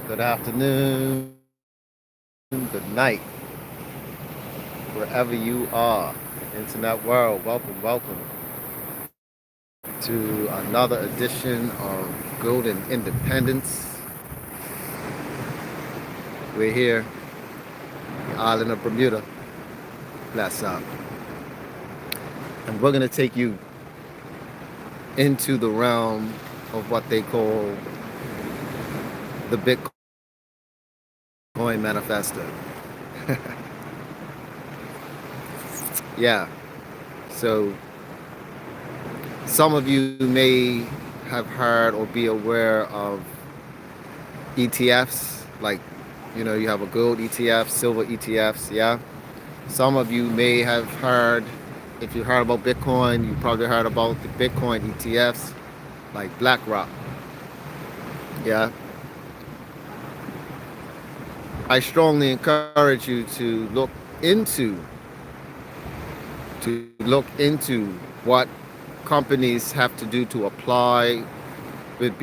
good afternoon, good night, wherever you are, internet world. Welcome to another edition of Golden Independence. We're here, the island of Bermuda, bless up. And we're going to take you into the realm of what they call the Bitcoin manifesto. Yeah, so some of you may have heard or be aware of ETFs, like, you have a gold ETF, silver ETFs, yeah? Some of you may have heard, if you heard about Bitcoin, you probably heard about the Bitcoin ETFs, like BlackRock, yeah? I strongly encourage you to look into what companies have to do to apply with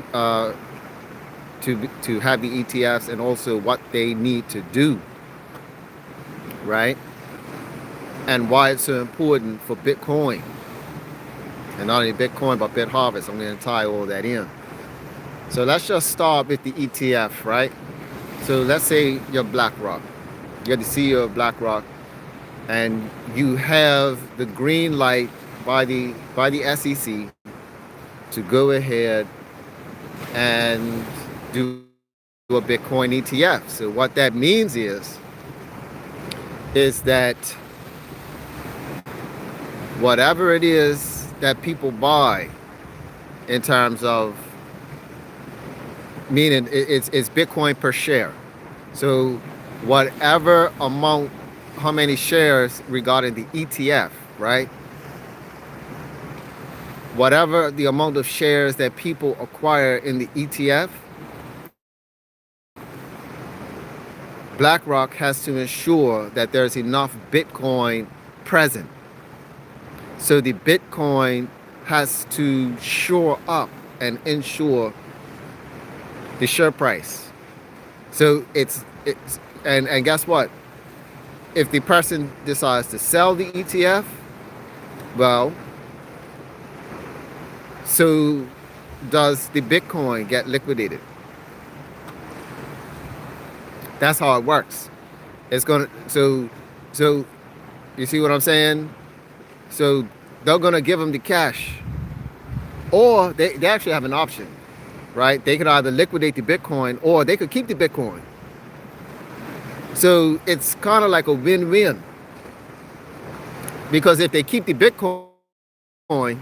to have the ETFs, and also what they need to do, right? And why it's so important for Bitcoin, and not only Bitcoin but BitHarvest. I'm going to tie all that in. So let's just start with the ETF, right? So let's say you're BlackRock. You're the CEO of BlackRock, and you have the green light by the SEC to go ahead and do a Bitcoin ETF. So what that means is that whatever it is that people buy, in terms of, meaning it's Bitcoin per share. So whatever amount, how many shares regarding the ETF, right? Whatever the amount of shares that people acquire in the ETF, BlackRock has to ensure that there's enough Bitcoin present. So the Bitcoin has to shore up and ensure the share price. So it's and guess what? If the person decides to sell the ETF, well, so does the Bitcoin get liquidated? That's how it works. It's gonna so you see what I'm saying? So they're gonna give them the cash, or they actually have an option, right? They could either liquidate the Bitcoin or they could keep the Bitcoin. So it's kind of like a win-win, because if they keep the Bitcoin,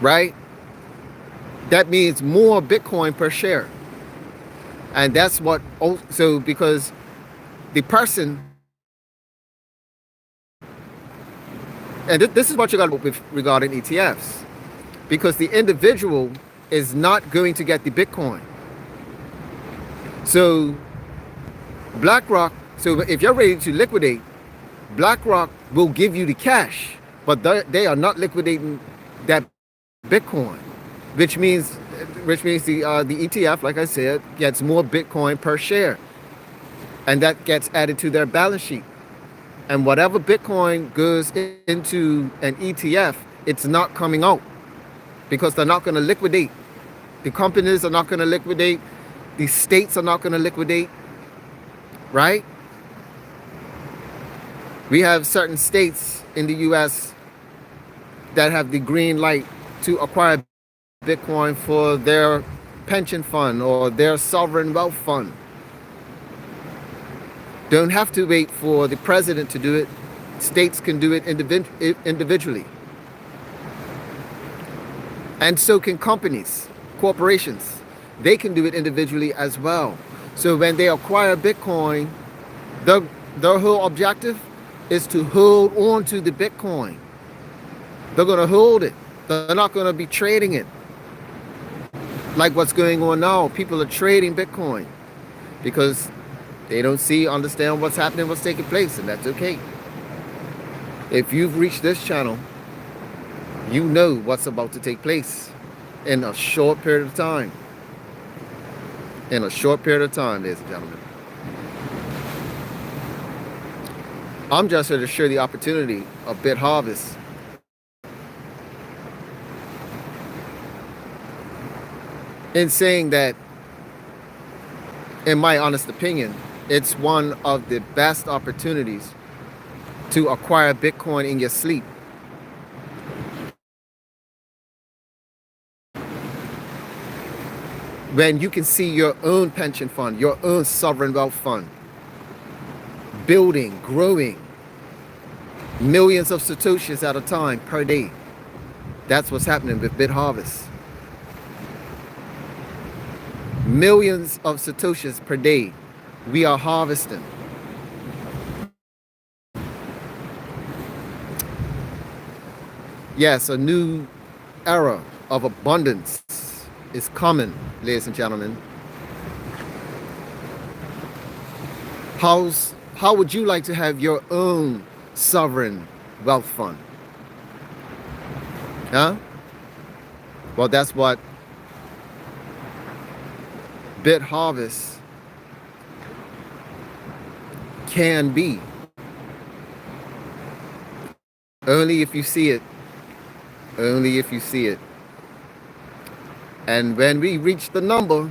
right, that means more Bitcoin per share. And that's what, so because the person, and this is what you got to with regarding ETFs, because the individual is not going to get the Bitcoin. So BlackRock, so if you're ready to liquidate, BlackRock will give you the cash, but they are not liquidating that Bitcoin, which means the ETF, like I said, gets more Bitcoin per share, and that gets added to their balance sheet. And whatever Bitcoin goes into an ETF, it's not coming out, because they're not going to liquidate. The companies are not going to liquidate. The states are not going to liquidate, right? We have certain states in the U.S. that have the green light to acquire Bitcoin for their pension fund or their sovereign wealth fund. Don't have to wait for the president to do it. States can do it individually. And so can companies, corporations. They can do it individually as well. So when they acquire Bitcoin, their whole objective is to hold on to the Bitcoin. They're going to hold it. They're not going to be trading it. Like what's going on now. People are trading Bitcoin because they don't understand what's happening, what's taking place, and that's okay. If you've reached this channel, you know what's about to take place in a short period of time. in a short period of time, ladies and gentlemen. I'm just here to share the opportunity of BitHarvest. In saying that, in my honest opinion, it's one of the best opportunities to acquire Bitcoin in your sleep. When you can see your own pension fund, your own sovereign wealth fund, building, growing, millions of Satoshis at a time per day. That's what's happening with BitHarvest. Millions of Satoshis per day we are harvesting. Yes, a new era of abundance is coming, ladies and gentlemen. How would you like to have your own sovereign wealth fund? Huh? Well, that's what BitHarvest can be. Only if you see it. Only if you see it. And when we reach the number,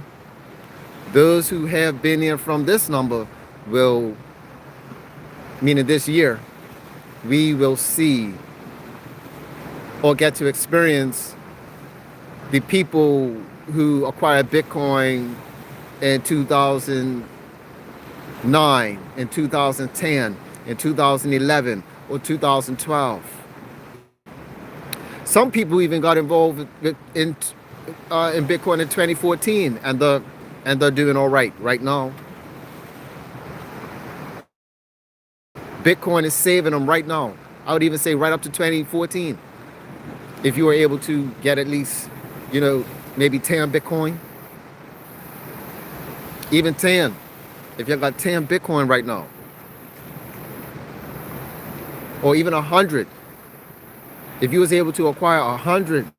those who have been here from this number will, meaning this year, we will see or get to experience the people who acquired Bitcoin in 2009, in 2010, in 2011, or 2012. Some people even got involved in Bitcoin in 2014, and they're doing all right now. Bitcoin is saving them right now. I would even say right up to 2014. If you were able to get at least, maybe 10 Bitcoin. Even 10. If you got 10 Bitcoin right now. Or even 100. If you was able to acquire 100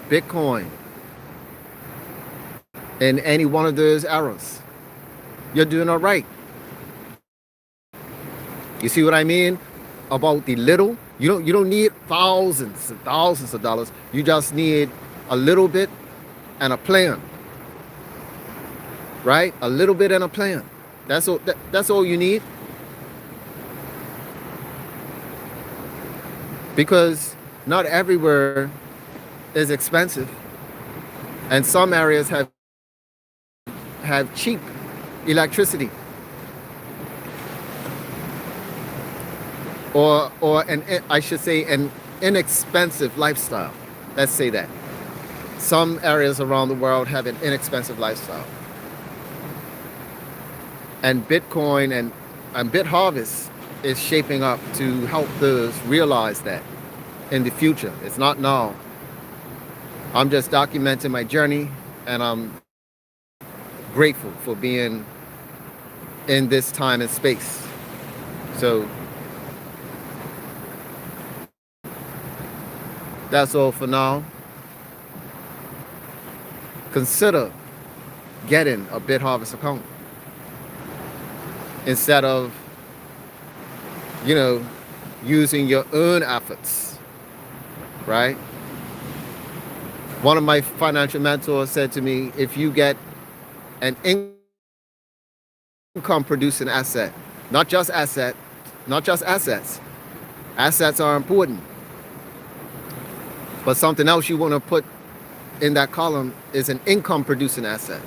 Bitcoin in any one of those eras, you're doing all right. You see what I mean about the little? You don't need thousands and thousands of dollars. You just need a little bit and a plan. Right? A little bit and a plan. That's all you need. Because not everywhere is expensive. And some areas have cheap electricity. Or I should say an inexpensive lifestyle. Let's say that. Some areas around the world have an inexpensive lifestyle. And Bitcoin and BitHarvest is shaping up to help those realize that in the future. It's not now. I'm just documenting my journey, and I'm grateful for being in this time and space. So that's all for now. Consider getting a BitHarvest account instead of, using your own efforts, right? One of my financial mentors said to me, if you get an income producing asset, not just assets. Assets are important. But something else you want to put in that column is an income producing asset.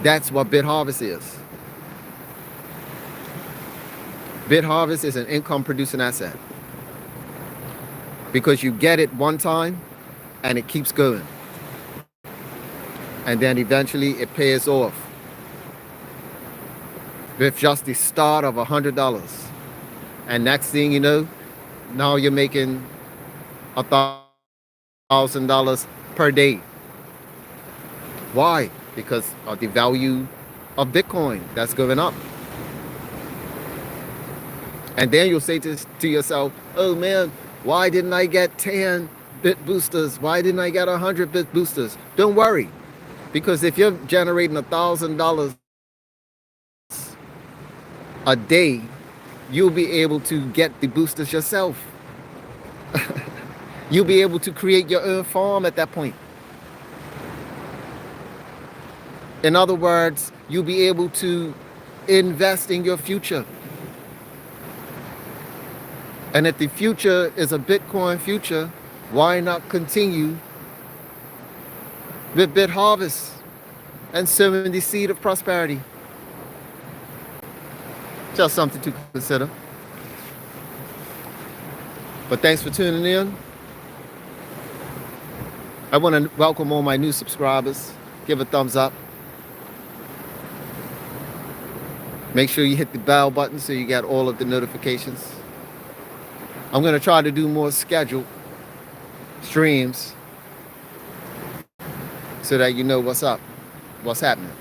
That's what BitHarvest is. BitHarvest is an income producing asset. Because you get it one time and it keeps going. And then eventually it pays off with just the start of $100. And next thing you know, now you're making $1,000 per day. Why? Because of the value of Bitcoin that's going up. And then you'll say to yourself, oh man, why didn't I get 10 BitBoosters. Why didn't I get 100 BitBoosters? Don't worry, because if you're generating $1,000 a day, you'll be able to get the boosters yourself. You'll be able to create your own farm at that point. In other words, you'll be able to invest in your future. And if the future is a Bitcoin future, why not continue with BitHarvest and sowing the seed of prosperity? Just something to consider. But thanks for tuning in. I want to welcome all my new subscribers. Give a thumbs up. Make sure you hit the bell button so you get all of the notifications. I'm going to try to do more scheduled streams so that you know what's up, what's happening.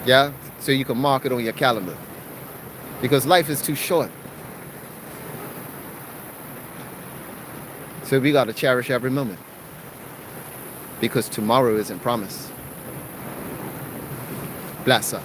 Yeah, so you can mark it on your calendar, because life is too short. So we got to cherish every moment, because tomorrow isn't promised. Bless up.